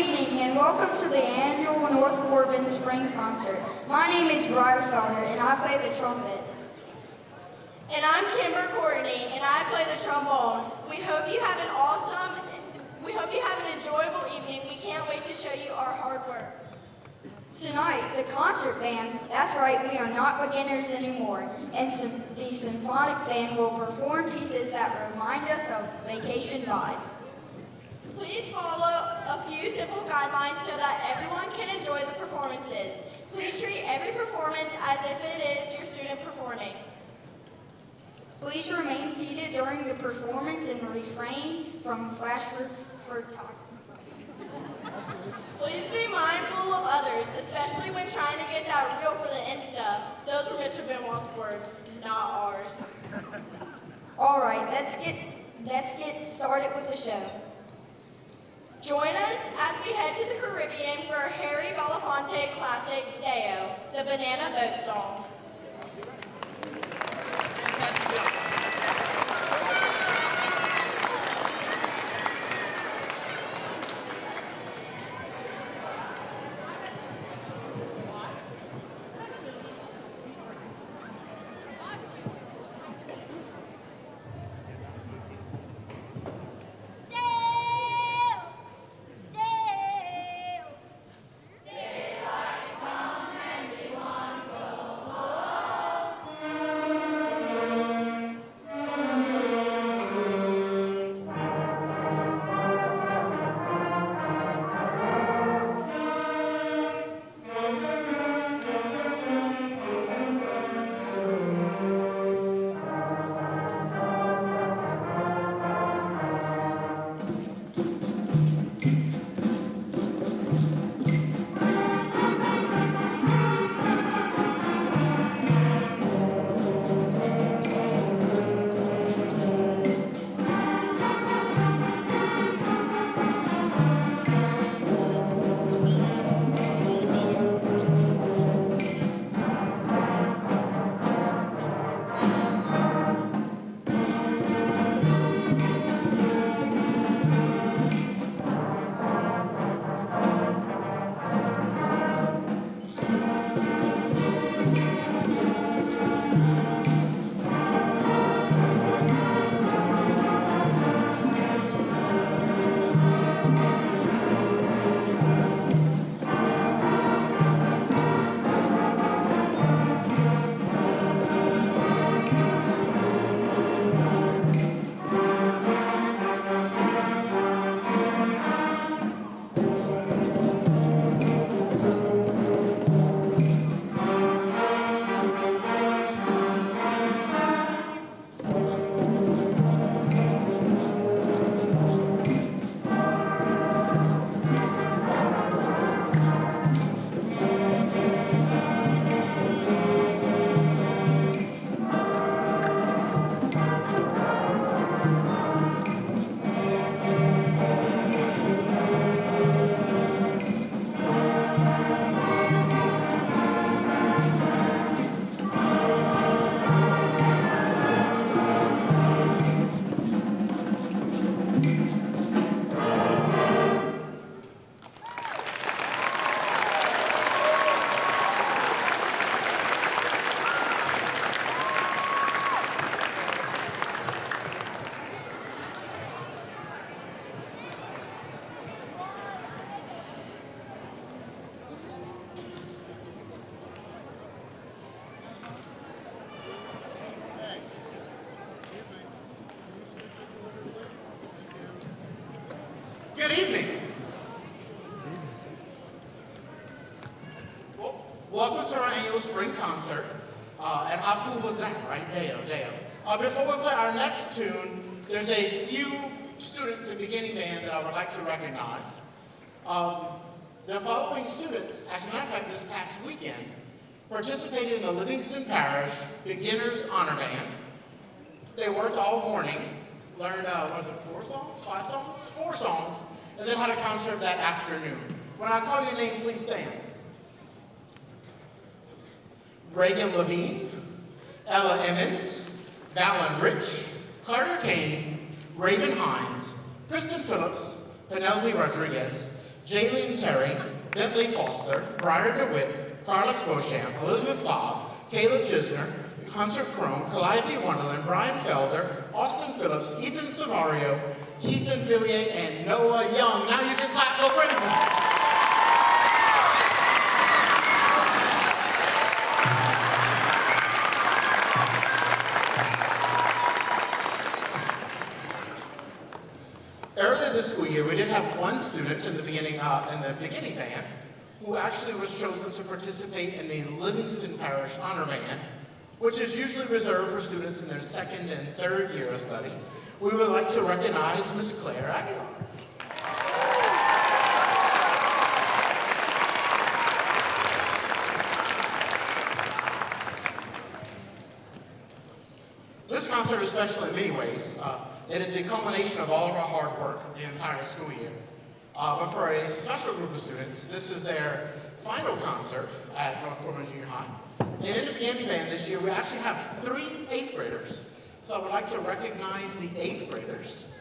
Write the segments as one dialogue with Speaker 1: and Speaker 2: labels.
Speaker 1: evening and welcome to the annual North Corbin Spring Concert. My name is Briar Felder and I play the trumpet.
Speaker 2: And I'm Kimber Courtney and I play the trombone. We hope you have an enjoyable evening. We can't wait to show you our hard work.
Speaker 1: Tonight, the concert band, that's right, we are not beginners anymore, and the symphonic band will perform pieces that remind us of vacation vibes.
Speaker 2: Please follow a few simple guidelines so that everyone can enjoy the performances. Please treat every performance as if it is your student performing.
Speaker 1: Please remain seated during the performance and refrain from flash photography.
Speaker 2: Please be mindful of others, especially when trying to get that reel for the Insta. Those were Mr. Benoit's words, not ours.
Speaker 1: All right, let's get started with the show.
Speaker 2: Join us as we head to the Caribbean for Harry Belafonte classic Deo, the Banana Boat Song.
Speaker 3: Good evening. Well, welcome to our annual spring concert. And how cool was that, right? Deo. Before we play our next tune, there's a few students in beginning band that I would like to recognize. The following students, as a matter of fact, this past weekend, participated in the Livingston Parish Beginners Honor Band. They worked all morning, learned, 4 songs, and then had a concert that afternoon. When I call your name, please stand. Reagan Levine, Ella Emmons, Valen Rich, Carter Kane, Raven Hines, Kristen Phillips, Penelope Rodriguez, Jaylene Terry, Bentley Foster, Briar DeWitt, Carlos Beauchamp, Elizabeth Fobb, Caleb Gisner, Hunter Crone, Calliope Wonderland, Brian Felder, Austin Phillips, Ethan Savario, Keithan Villiers, and Noah Young. Now you can clap, go Crimson! Earlier this school year, we did have one student in the beginning band who actually was chosen to participate in the Livingston Parish Honor Band, which is usually reserved for students in their second and third year of study. We would like to recognize Miss Claire Aguilar. This concert is special in many ways. It is a culmination of all of our hard work the entire school year. But for a special group of students, this is their final concert at North Corbin Junior High. And in the beginning band this year, we actually have 3 8th graders. So I would like to recognize the 8th graders,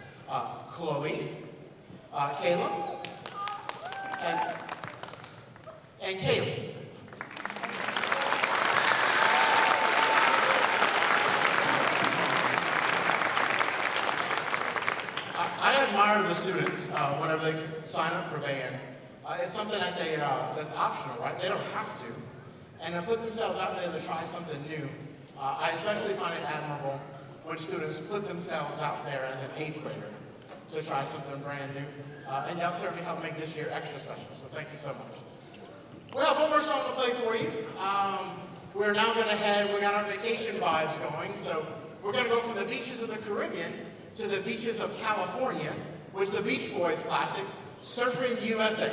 Speaker 3: Chloe, Caleb, and Kaylee. I admire the students whenever they sign up for band. It's something that that's optional, right? They don't have to. And to put themselves out there to try something new. I especially find it admirable when students put themselves out there as an 8th grader to try something brand new. And y'all certainly helped make this year extra special, so thank you so much. We have one more song to play for you. We're now going to we got our vacation vibes going, so we're going to go from the beaches of the Caribbean to the beaches of California with the Beach Boys classic, Surfing USA.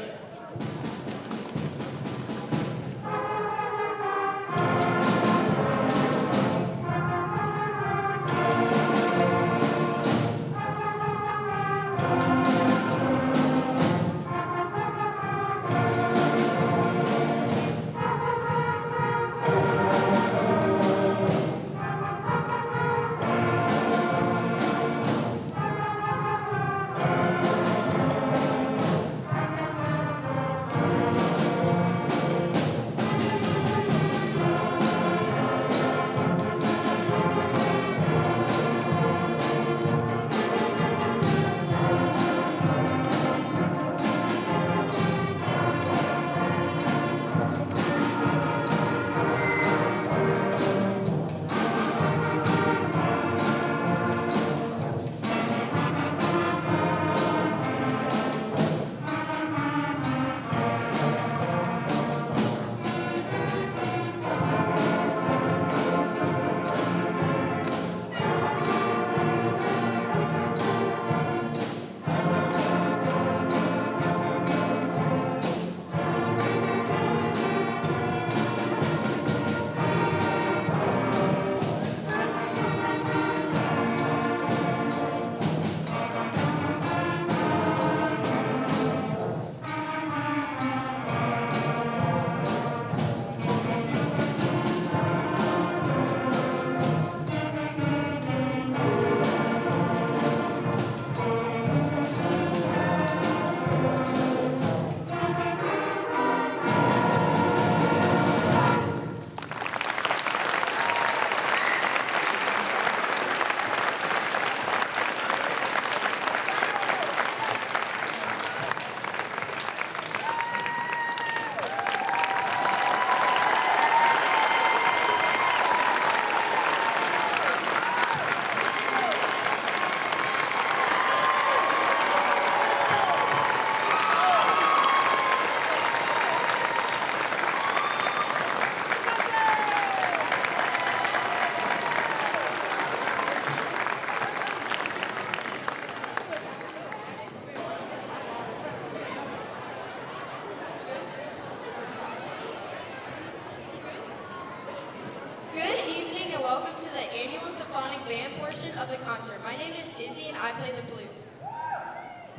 Speaker 4: welcome to the annual symphonic band portion of the concert. My name is Izzy and I play the flute.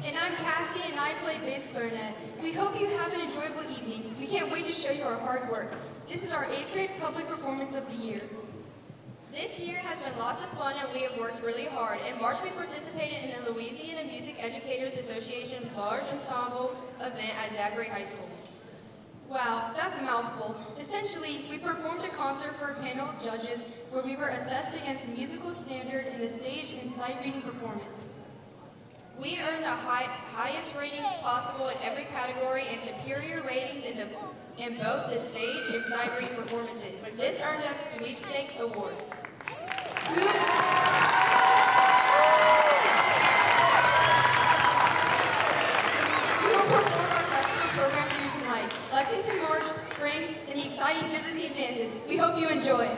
Speaker 5: And I'm Cassie and I play bass clarinet. We hope you have an enjoyable evening. We can't wait to show you our hard work. This is our 8th grade public performance of the year.
Speaker 4: This year has been lots of fun and we have worked really hard. In March, we participated in the Louisiana Music Educators Association large ensemble event at Zachary High School.
Speaker 5: Wow, that's a mouthful. Essentially, we performed a concert for a panel of judges where we were assessed against the musical standard in the stage and sight reading performance.
Speaker 4: We earned the highest ratings possible in every category and superior ratings in both the stage and sight reading performances. This earned us Sweepstakes Award.
Speaker 5: We will perform our festival program for you tonight. Lexington March, Spring, and the exciting Byzantine dances. We hope you enjoy.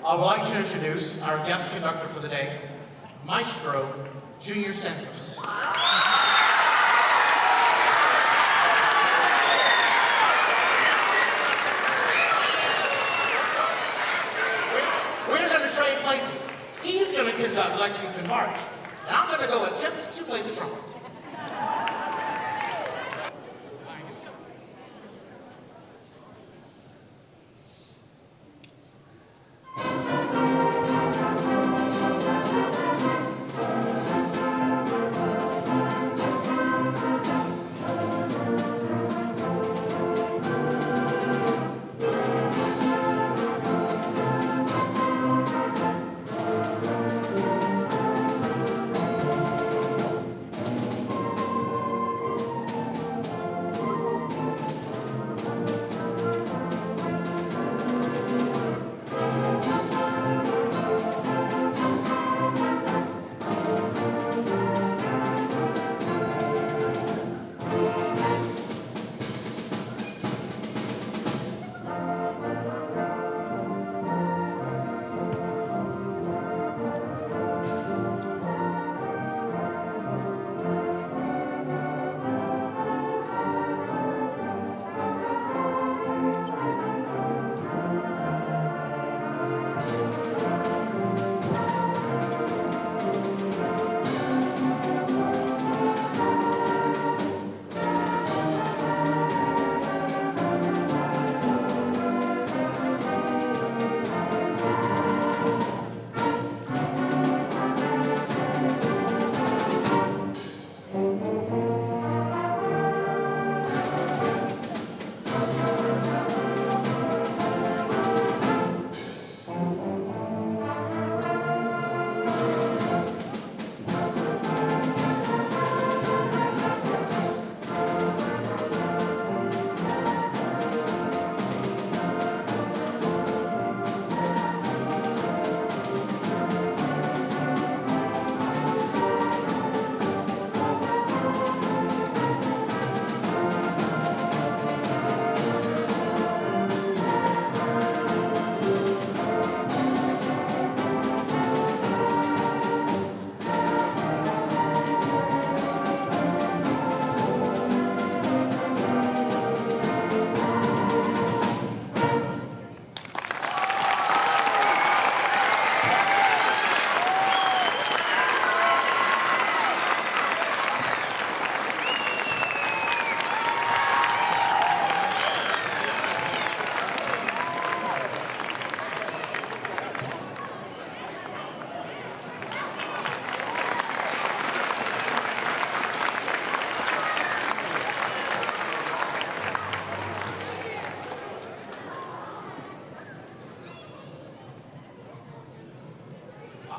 Speaker 3: I would like to introduce our guest conductor for the day, Maestro Junior Santos. We're going to trade places. He's going to conduct Lexington March, and I'm going to go attempt to play the trumpet.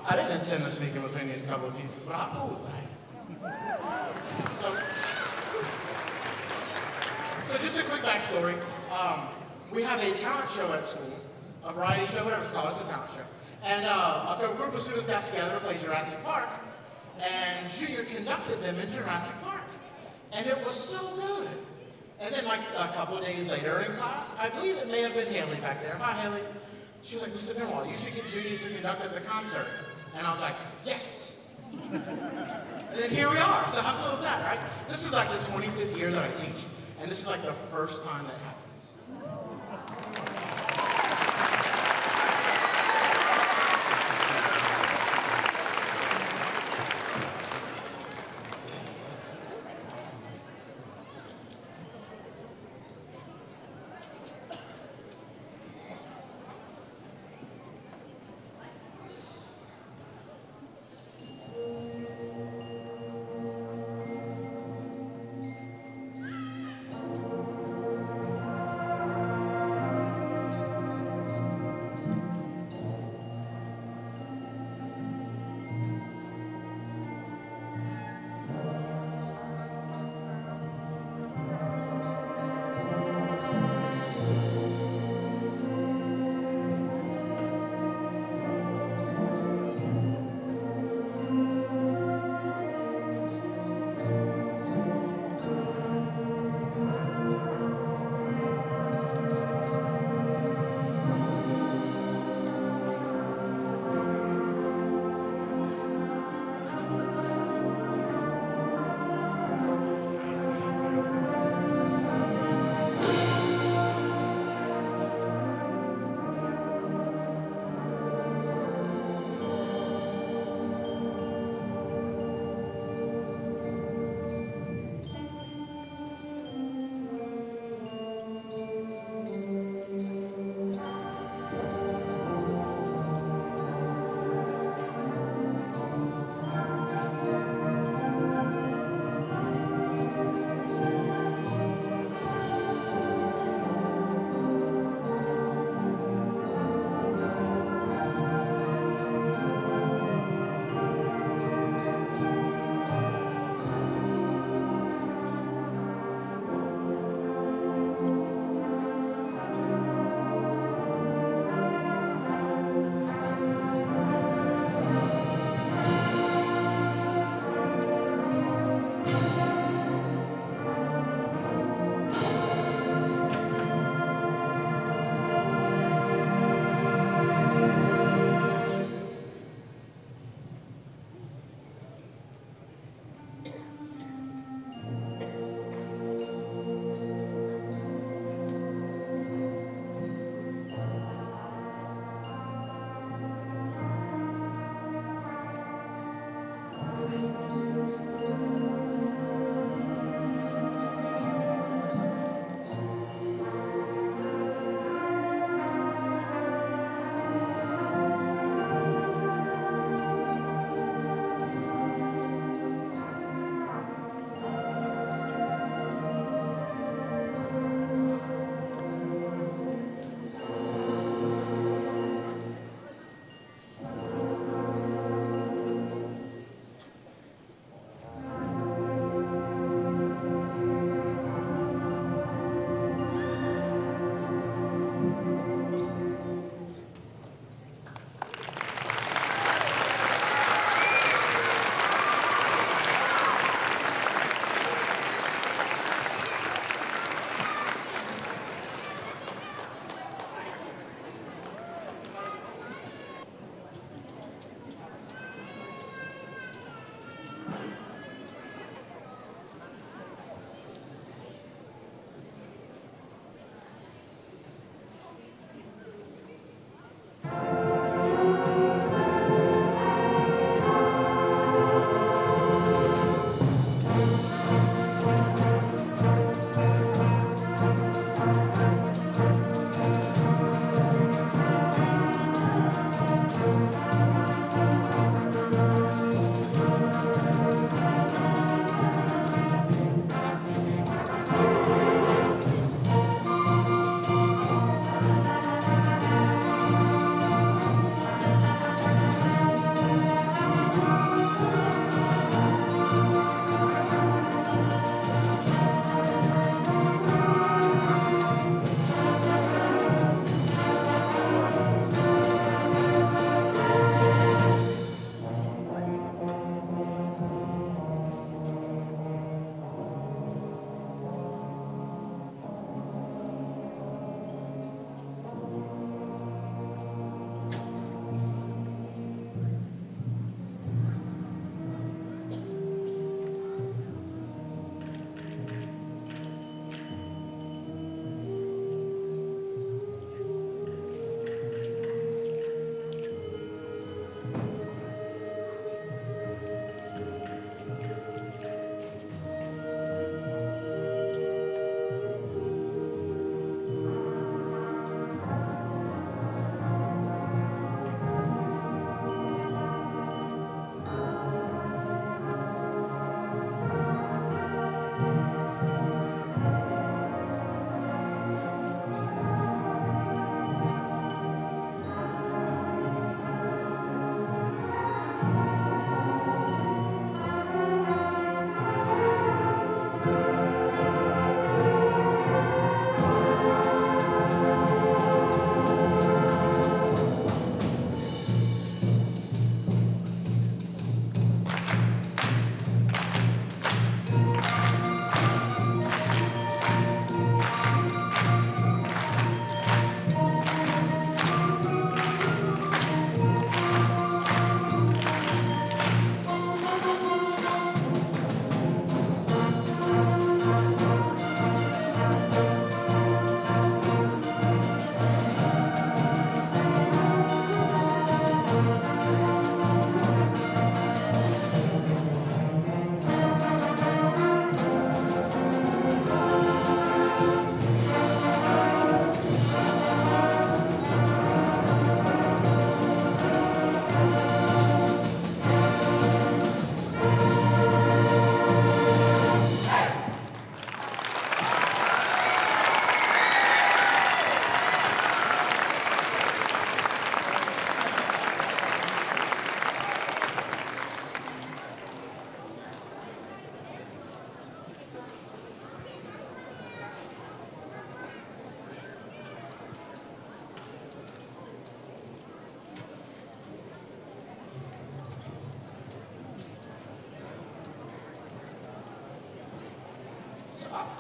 Speaker 3: I didn't intend to speak in between these couple of pieces, but how cool was that? So just a quick backstory. We have a talent show at school, a variety show, whatever it's called, it's a talent show. And a group of students got together to play Jurassic Park, and Junior conducted them in Jurassic Park. And it was so good. And then like a couple of days later in class, I believe it may have been Haley back there. Hi, Haley. She was like, Mr. Benwall, you should get Junior to conduct at the concert. And I was like, yes. And then here we are. So how cool is that, right? This is like the 25th year that I teach. And this is like the first time that happens.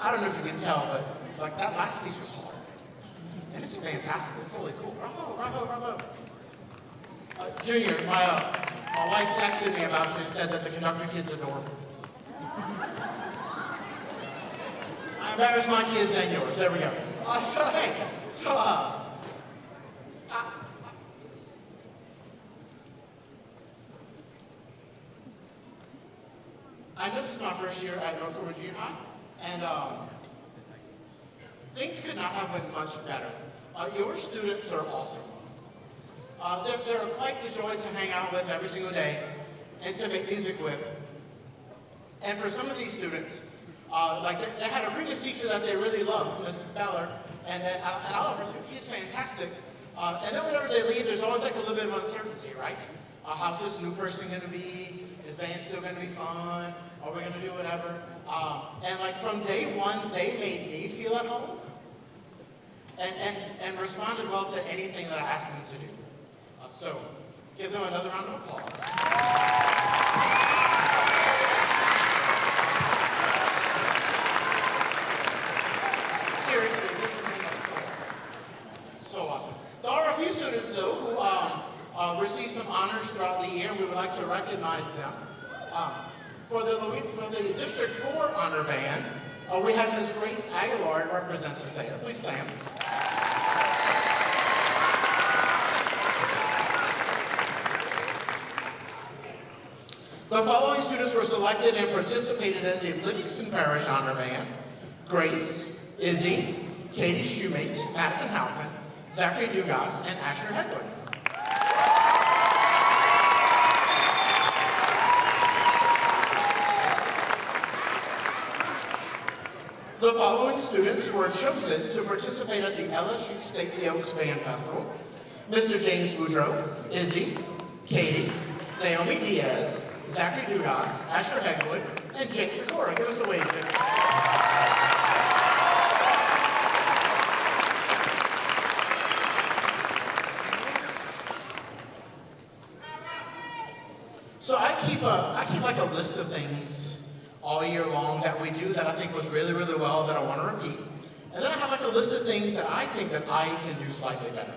Speaker 3: I don't know if you can tell, but like that last piece was hard. And it's fantastic. It's totally cool. Bravo, bravo, bravo. Junior, my wife texted me about you and said that the conductor kid's adorable. I embarrassed my kids and yours. There we go. I know this is my first year at North Corbin Junior High, and things could not have been much better. Your students are awesome. They're quite the joy to hang out with every single day and to make music with. And for some of these students, they had a previous teacher that they really loved, Miss Feller, and I love her. She's fantastic. And then whenever they leave, there's always like a little bit of uncertainty, right? How's this new person going to be? Is band still going to be fun? Are we going to do whatever? And like from day one, they made me feel at home and responded well to anything that I asked them to do. So give them another round of applause. Seriously, this has been so awesome. So awesome. There are a few students, though, who received some honors throughout the year, and we would like to recognize them. For the District 4 Honor Band, we have Ms. Grace Aguilar represent us there. Please stand. The following students were selected and participated in the Livingston Parish Honor Band: Grace, Izzy, Katie Shoemate, Madison Halfin, Zachary Dugas, and Asher Hedwood. The following students were chosen to participate at the LSU Stately Oaks Band Festival: Mr. James Boudreau, Izzy, Katie, Naomi Diaz, Zachary Dugas, Asher Hedwood, and Jake Sikora. Give us a wave, Jake. So I keep like a list of things all year long that we do that I think was really, really well that I want to repeat. And then I have like a list of things that I think that I can do slightly better.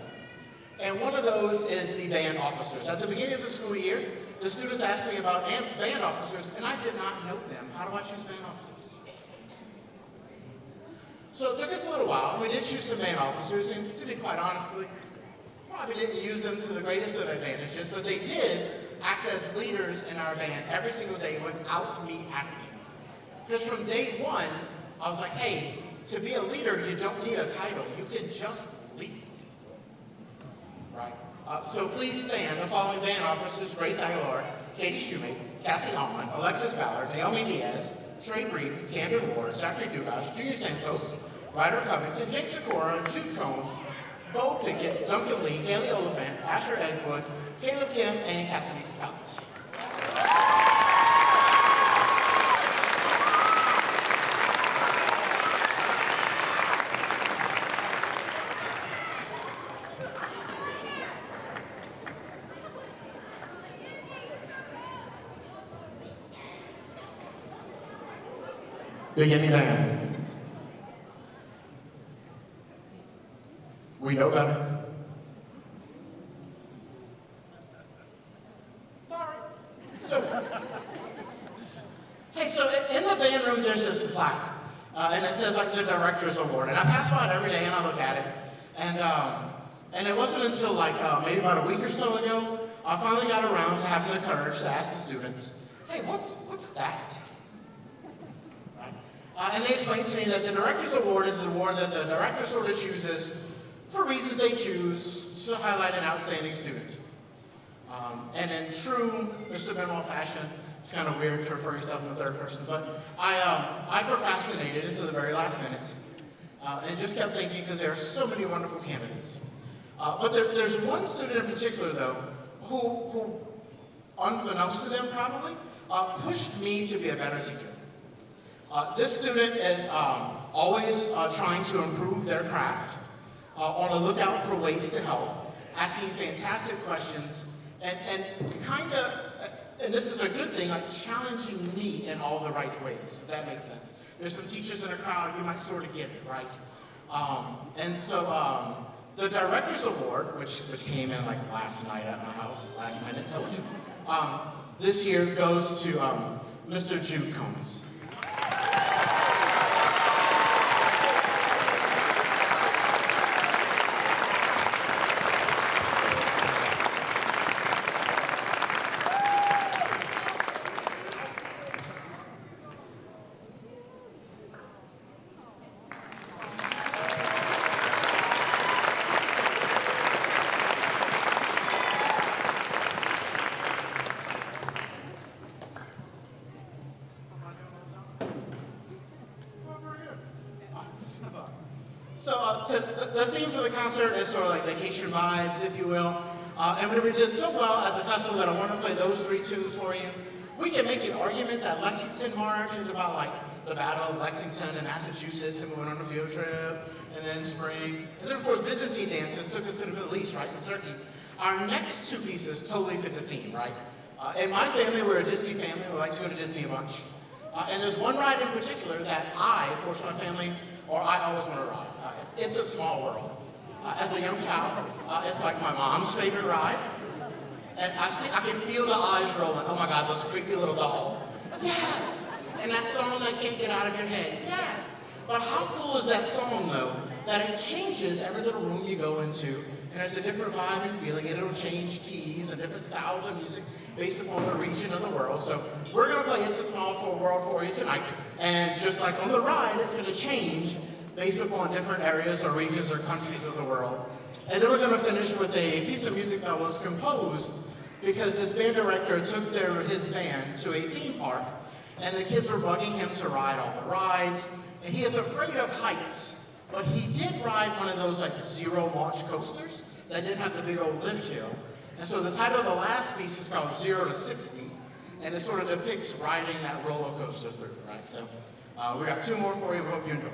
Speaker 3: And one of those is the band officers. At the beginning of the school year, the students asked me about band officers, and I did not know them. How do I choose band officers? So it took us a little while. We did choose some band officers, and to be quite honest, probably didn't use them to the greatest of advantages, but they did act as leaders in our band every single day without me asking. Because from day one, I was like, hey, to be a leader, you don't need a title. You can just lead. Right? So please stand. The following band officers: Grace Aguilar, Katie Shoemate, Cassie Allman, Alexis Ballard, Naomi Diaz, Trey Breed, Camden Ward, Zachary Dugas, Junior Santos, Ryder Covington, Jake Sikora, Jude Combs, Bo Pickett, Duncan Lee, Haley Oliphant, Asher Edwood, Caleb Kim, and Cassidy Scott. Beginning band. We know better. Sorry. So in the band room, there's this plaque, and it says like the Director's Award. And I pass by it every day, and I look at it, and it wasn't until like maybe about a week or so ago, I finally got around to having the courage to ask the students, "Hey, what's that?" And they explained to me that the Director's Award is an award that the director sort of chooses for reasons they choose to highlight an outstanding student. And in true Mr. Benoit fashion, it's kind of weird to refer yourself in the third person, but I procrastinated until the very last minute and just kept thinking because there are so many wonderful candidates. But there's one student in particular, though, who unbeknownst to them probably, pushed me to be a better teacher. This student is always trying to improve their craft, on the lookout for ways to help, asking fantastic questions, and kind of, and this is a good thing, like challenging me in all the right ways, if that makes sense. there's some teachers in the crowd, you might sort of get it, right? And so the Director's Award, which came in like last night at my house, last minute, told you, this year goes to Mr. Jude Combs. So the theme for the concert is sort of like vacation vibes, if you will. And when we did so well at the festival that I want to play those three tunes for you, we can make an argument that Lexington March is about like the Battle of Lexington in Massachusetts, and we went on a field trip, and then spring. And then of course Byzantine dances took us to the Middle East, right, in Turkey. Our next two pieces totally fit the theme, right? In my family, we're a Disney family. We like to go to Disney a bunch. And there's one ride in particular that I force my family, or I always want to ride. It's a Small World. As a young child, it's like my mom's favorite ride. And I can feel the eyes rolling. Oh my God, those creepy little dolls. Yes! And that song that can't get out of your head. Yes! But how cool is that song though, that it changes every little room you go into, and there's a different vibe and feeling, and it'll change keys and different styles of music based upon the region of the world. So we're gonna play It's a Small World for you tonight. And just like on the ride, it's gonna change based upon different areas or regions or countries of the world. And then we're going to finish with a piece of music that was composed because this band director took his band to a theme park, and the kids were bugging him to ride all the rides, and he is afraid of heights, but he did ride one of those like zero launch coasters that didn't have the big old lift hill. And so the title of the last piece is called 0 to 60, and it sort of depicts riding that roller coaster through, right? So we got two more for you. We hope you enjoy.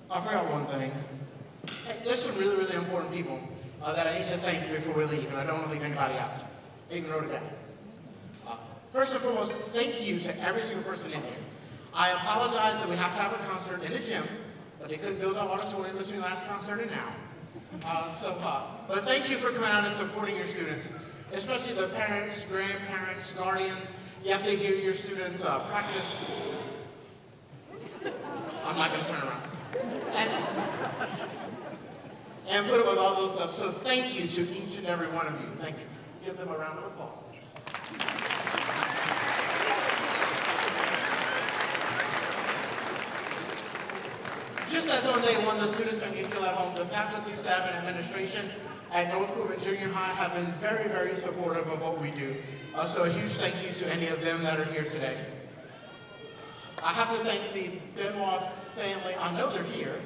Speaker 3: I forgot one thing. Hey, there's some really, really important people that I need to thank before we leave, and I don't want to leave anybody out. I even wrote it down. First and foremost, thank you to every single person in here. I apologize that we have to have a concert in a gym, but they couldn't build an auditorium between last concert and now. But thank you for coming out and supporting your students, especially the parents, grandparents, guardians. You have to hear your students practice. I'm not going to turn around. And put up with all those stuff. So thank you to each and every one of you. Thank you. Give them a round of applause. Just as on day one, the students make me feel at home, the faculty, staff, and administration at North Corbin Junior High have been very, very supportive of what we do. So a huge thank you to any of them that are here today. I have to thank the Benoit family. I know they're here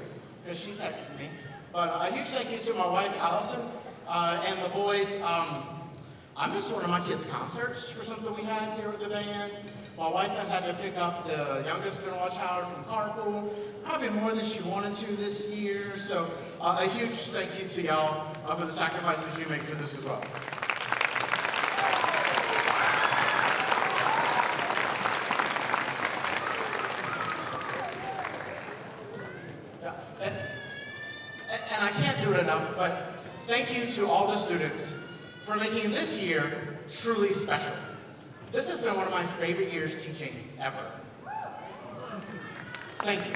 Speaker 3: because she texted me. But a huge thank you to my wife, Allison, and the boys. I missed one of my kids' concerts for something we had here with the band. My wife had to pick up the youngest Benoit child from carpool, probably more than she wanted to this year. So a huge thank you to y'all for the sacrifices you make for this as well. And I can't do it enough, but thank you to all the students for making this year truly special. This has been one of my favorite years teaching ever. Thank you.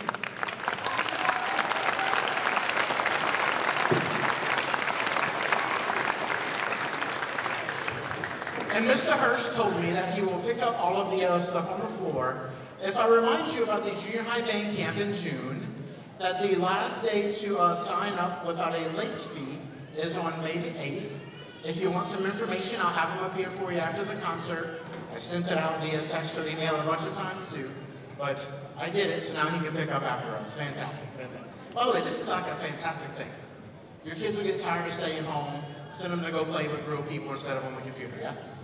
Speaker 3: And Mr. Hurst told me that he will pick up all of the stuff on the floor if I remind you about the junior high band camp in June, that the last day to sign up without a late fee is on May the 8th. If you want some information, I'll have them up here for you after the concert. I sent it out via text or email a bunch of times too, but I did it, so now he can pick up after us. Fantastic, fantastic. By the way, this is like a fantastic thing. Your kids will get tired of staying home, send them to go play with real people instead of on the computer, yes?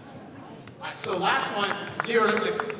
Speaker 3: All right, so last one, 0 to 60.